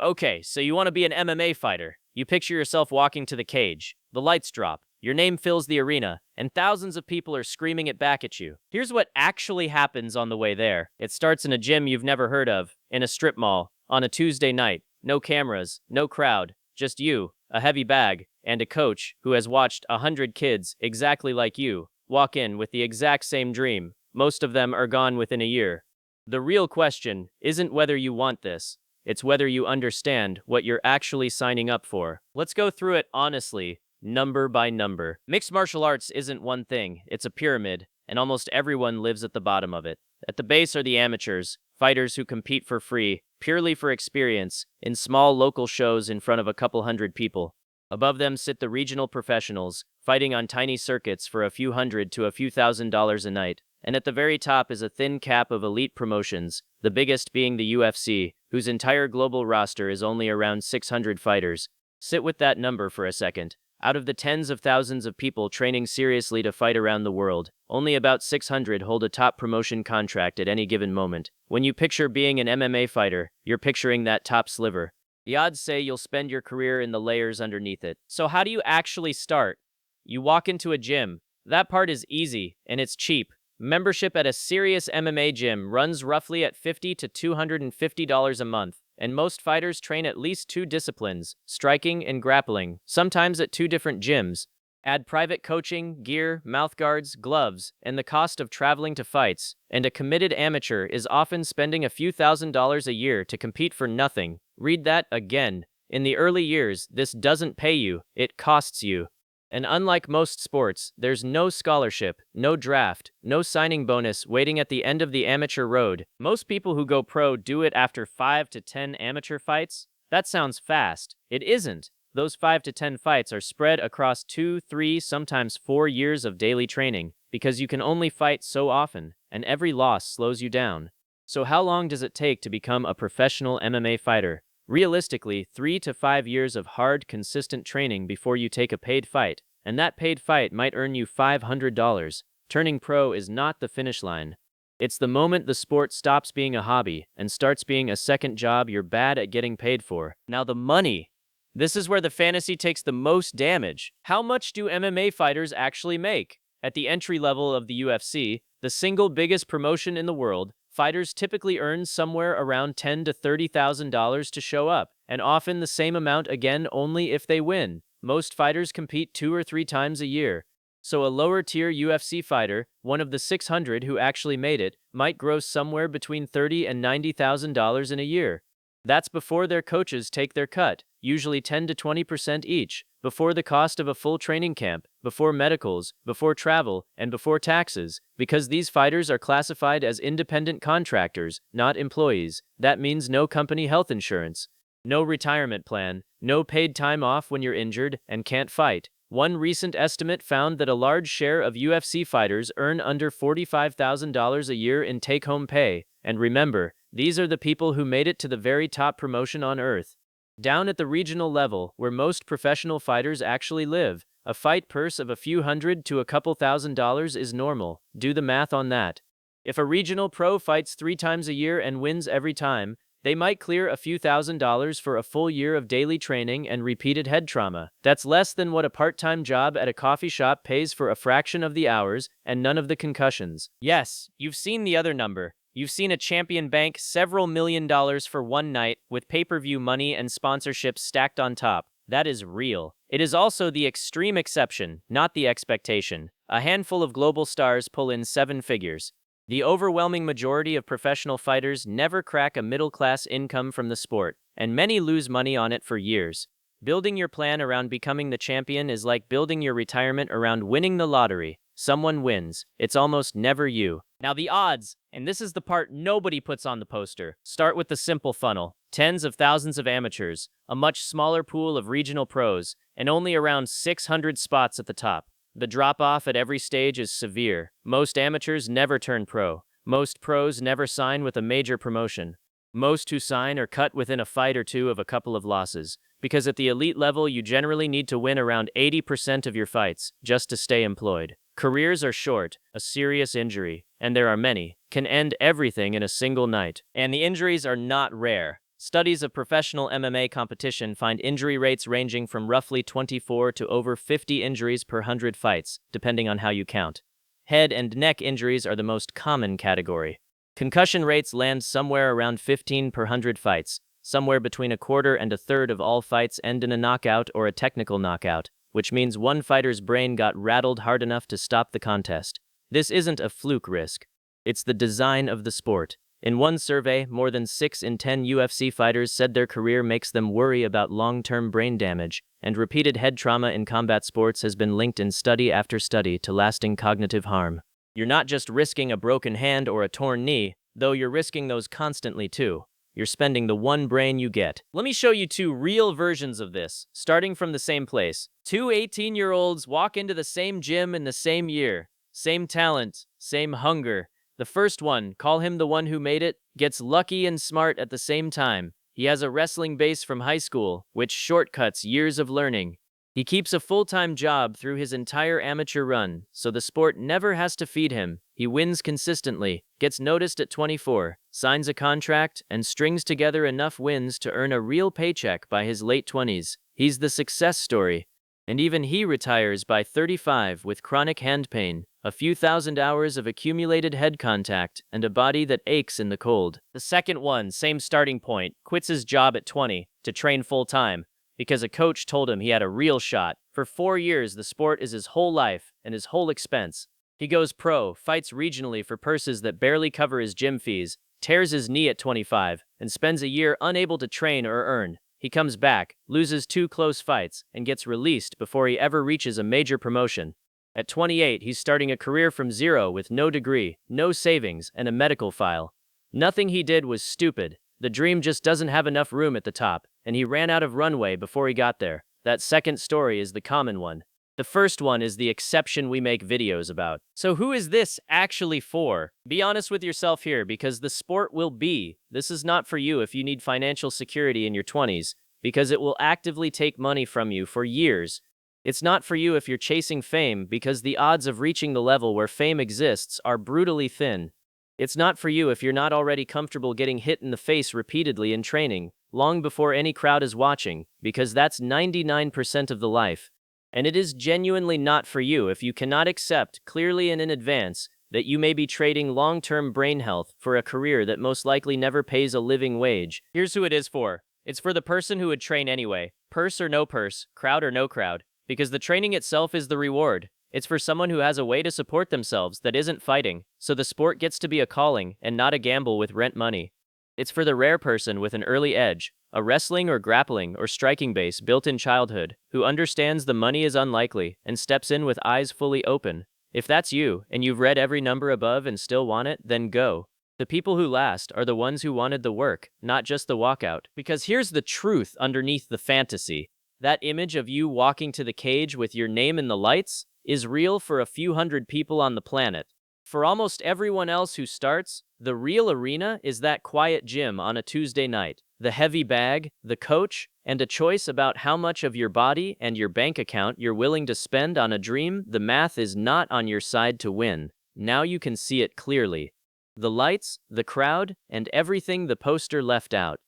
Okay, so you want to be an MMA fighter. You picture yourself walking to the cage. The lights drop. Your name fills the arena, and thousands of people are screaming it back at you. Here's what actually happens on the way there. It starts in a gym you've never heard of, in a strip mall, on a Tuesday night. No cameras, no crowd, just you, a heavy bag, and a coach who has watched 100 kids exactly like you walk in with the exact same dream. Most of them are gone within a year. The real question isn't whether you want this. It's whether you understand what you're actually signing up for. Let's go through it honestly, number by number. Mixed martial arts isn't one thing, it's a pyramid, and almost everyone lives at the bottom of it. At the base are the amateurs, fighters who compete for free, purely for experience, in small local shows in front of a couple hundred people. Above them sit the regional professionals, fighting on tiny circuits for a few hundred to a few $1,000s a night. And at the very top is a thin cap of elite promotions, the biggest being the UFC, whose entire global roster is only around 600 fighters. Sit with that number for a second. Out of the tens of thousands of people training seriously to fight around the world, only about 600 hold a top promotion contract at any given moment. When you picture being an MMA fighter, you're picturing that top sliver. The odds say you'll spend your career in the layers underneath it. So how do you actually start? You walk into a gym. That part is easy, and it's cheap. Membership at a serious MMA gym runs roughly at $50 to $250 a month, and most fighters train at least two disciplines, striking and grappling, sometimes at two different gyms. Add private coaching, gear, mouthguards, gloves, and the cost of traveling to fights, and a committed amateur is often spending a few $1,000s a year to compete for nothing. Read that again. In the early years, this doesn't pay you, it costs you. And unlike most sports, there's no scholarship, no draft, no signing bonus waiting at the end of the amateur road. Most people who go pro do it after 5 to 10 amateur fights. That sounds fast. It isn't. Those 5 to 10 fights are spread across 2, 3, sometimes 4 years of daily training, because you can only fight so often, and every loss slows you down. So how long does it take to become a professional MMA fighter? Realistically, 3 to 5 years of hard, consistent training before you take a paid fight, and that paid fight might earn you $500. Turning pro is not the finish line. It's the moment the sport stops being a hobby and starts being a second job you're bad at getting paid for. Now the money. This is where the fantasy takes the most damage. How much do MMA fighters actually make? At the entry level of the UFC, the single biggest promotion in the world, fighters typically earn somewhere around $10,000 to $30,000 to show up, and often the same amount again only if they win. Most fighters compete 2 or 3 times a year. So a lower-tier UFC fighter, one of the 600 who actually made it, might gross somewhere between $30,000 and $90,000 in a year. That's before their coaches take their cut, usually 10 to 20% each, before the cost of a full training camp, before medicals, before travel, and before taxes. Because these fighters are classified as independent contractors, not employees, that means no company health insurance, no retirement plan, no paid time off when you're injured and can't fight. One recent estimate found that a large share of UFC fighters earn under $45,000 a year in take-home pay. And remember, these are the people who made it to the very top promotion on earth. Down at the regional level, where most professional fighters actually live, a fight purse of a few hundred to a couple $1,000s is normal. Do the math on that. If a regional pro fights 3 times a year and wins every time, they might clear a few $1,000s for a full year of daily training and repeated head trauma. That's less than what a part-time job at a coffee shop pays for a fraction of the hours and none of the concussions. Yes, you've seen the other number. You've seen a champion bank several $1,000,000s for one night with pay-per-view money and sponsorships stacked on top. That is real. It is also the extreme exception, not the expectation. A handful of global stars pull in 7 figures. The overwhelming majority of professional fighters never crack a middle-class income from the sport, and many lose money on it for years. Building your plan around becoming the champion is like building your retirement around winning the lottery. Someone wins. It's almost never you. Now the odds, and this is the part nobody puts on the poster. Start with the simple funnel. Tens of thousands of amateurs, a much smaller pool of regional pros, and only around 600 spots at the top. The drop-off at every stage is severe. Most amateurs never turn pro. Most pros never sign with a major promotion. Most who sign are cut within a fight or two of a couple of losses, because at the elite level you generally need to win around 80% of your fights just to stay employed. Careers are short. A serious injury, and there are many, can end everything in a single night. And the injuries are not rare. Studies of professional MMA competition find injury rates ranging from roughly 24 to over 50 injuries per 100 fights, depending on how you count. Head and neck injuries are the most common category. Concussion rates land somewhere around 15 per 100 fights. Somewhere between a quarter and a third of all fights end in a knockout or a technical knockout, which means one fighter's brain got rattled hard enough to stop the contest. This isn't a fluke risk. It's the design of the sport. In one survey, more than 6 in 10 UFC fighters said their career makes them worry about long-term brain damage, and repeated head trauma in combat sports has been linked in study after study to lasting cognitive harm. You're not just risking a broken hand or a torn knee, though you're risking those constantly too. You're spending the one brain you get. Let me show you 2 real versions of this, starting from the same place. 2 18-year-olds walk into the same gym in the same year. Same talent, same hunger. The first one, call him the one who made it, gets lucky and smart at the same time. He has a wrestling base from high school, which shortcuts years of learning. He keeps a full-time job through his entire amateur run, so the sport never has to feed him. He wins consistently, gets noticed at 24, signs a contract, and strings together enough wins to earn a real paycheck by his late 20s. He's the success story. And even he retires by 35 with chronic hand pain, a few thousand hours of accumulated head contact, and a body that aches in the cold. The second one, same starting point, quits his job at 20 to train full-time because a coach told him he had a real shot. For 4 years, the sport is his whole life and his whole expense. He goes pro, fights regionally for purses that barely cover his gym fees, tears his knee at 25, and spends a year unable to train or earn. He comes back, loses 2 close fights, and gets released before he ever reaches a major promotion. At 28, he's starting a career from zero with no degree, no savings, and a medical file. Nothing he did was stupid. The dream just doesn't have enough room at the top, and he ran out of runway before he got there. That second story is the common one. The first one is the exception we make videos about. So who is this actually for? Be honest with yourself here, because the sport will be. This is not for you if you need financial security in your 20s, because it will actively take money from you for years. It's not for you if you're chasing fame, because the odds of reaching the level where fame exists are brutally thin. It's not for you if you're not already comfortable getting hit in the face repeatedly in training, long before any crowd is watching, because that's 99% of the life. And it is genuinely not for you if you cannot accept, clearly and in advance, that you may be trading long-term brain health for a career that most likely never pays a living wage. Here's who it is for. It's for the person who would train anyway, purse or no purse, crowd or no crowd, because the training itself is the reward. It's for someone who has a way to support themselves that isn't fighting, so the sport gets to be a calling and not a gamble with rent money. It's for the rare person with an early edge, a wrestling or grappling or striking base built in childhood, who understands the money is unlikely and steps in with eyes fully open. If that's you, and you've read every number above and still want it, then go. The people who last are the ones who wanted the work, not just the walkout. Because here's the truth underneath the fantasy. That image of you walking to the cage with your name in the lights is real for a few hundred people on the planet. For almost everyone else who starts, the real arena is that quiet gym on a Tuesday night. The heavy bag, the coach, and a choice about how much of your body and your bank account you're willing to spend on a dream. The math is not on your side to win. Now you can see it clearly. The lights, the crowd, and everything the poster left out.